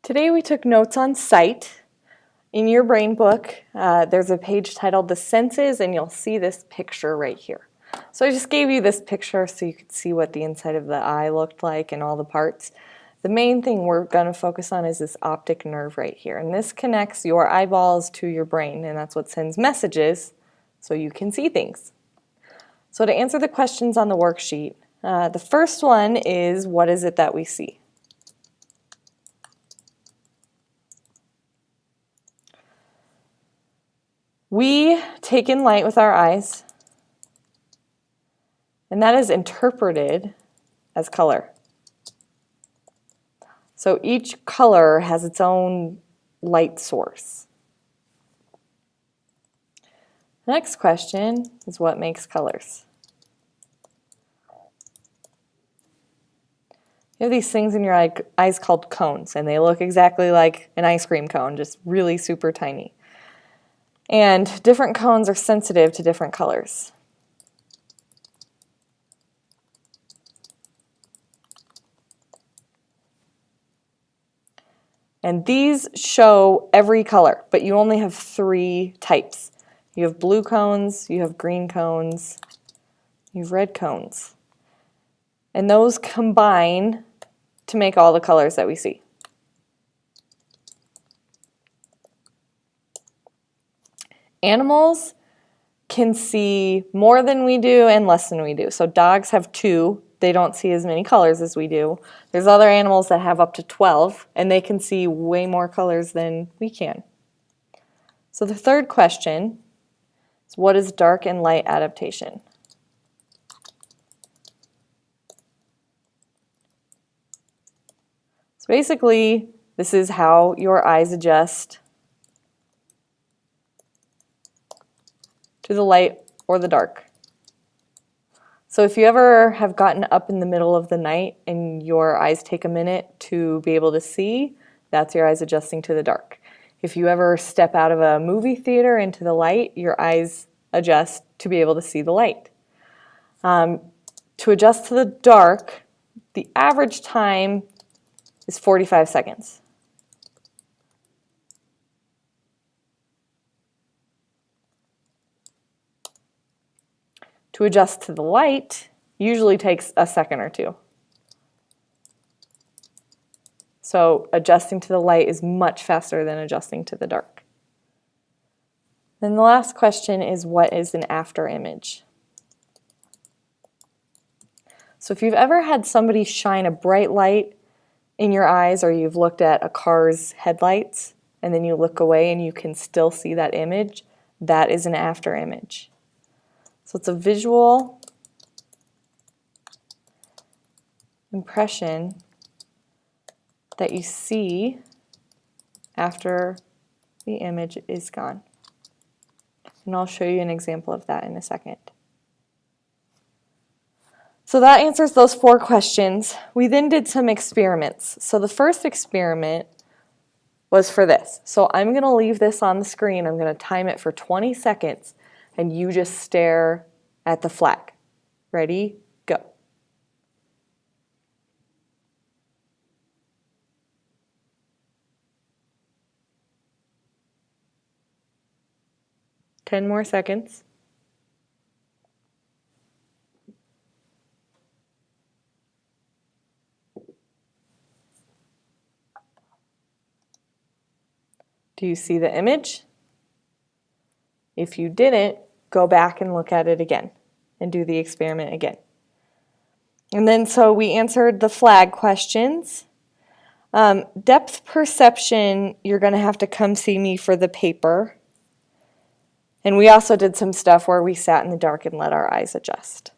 Today we took notes on sight. In your brain book, there's a page titled The Senses, and you'll see this picture right here. So I just gave you this picture so you could see what the inside of the eye looked like and all the parts. The main thing we're going to focus on is this optic nerve right here, and this connects your eyeballs to your brain, and that's what sends messages so you can see things. So to answer the questions on the worksheet, the first one is, what is it that we see? We take in light with our eyes, and that is interpreted as color. So each color has its own light source. The next question is, what makes colors? You have these things in your eyes called cones, and they look exactly like an ice cream cone, just really super tiny. And different cones are sensitive to different colors. And these show every color, but you only have 3 types. You have blue cones, you have green cones, you have red cones. And those combine to make all the colors that we see. Animals can see more than we do and less than we do. So dogs have 2. They don't see as many colors as we do. There's other animals that have up to 12, and they can see way more colors than we can. So the third question is, what is dark and light adaptation? So basically, this is how your eyes adjust to the light or the dark. So if you ever have gotten up in the middle of the night and your eyes take a minute to be able to see, that's your eyes adjusting to the dark. If you ever step out of a movie theater into the light, your eyes adjust to be able to see the light. To adjust to the dark, the average time is 45 seconds. To adjust to the light usually takes a second or 2. So adjusting to the light is much faster than adjusting to the dark. Then the last question is, what is an after image? So if you've ever had somebody shine a bright light in your eyes, or you've looked at a car's headlights and then you look away and you can still see that image, that is an after image. So it's a visual impression that you see after the image is gone. And I'll show you an example of that in a second. So that answers those 4 questions. We then did some experiments. So the first experiment was for this. So I'm going to leave this on the screen. I'm going to time it for 20 seconds. And you just stare at the flag. Ready? Go. Ten more seconds. Do you see the image? If you didn't, go back and look at it again and do the experiment again. And then so we answered the flag questions. Depth perception, you're going to have to come see me for the paper. And we also did some stuff where we sat in the dark and let our eyes adjust.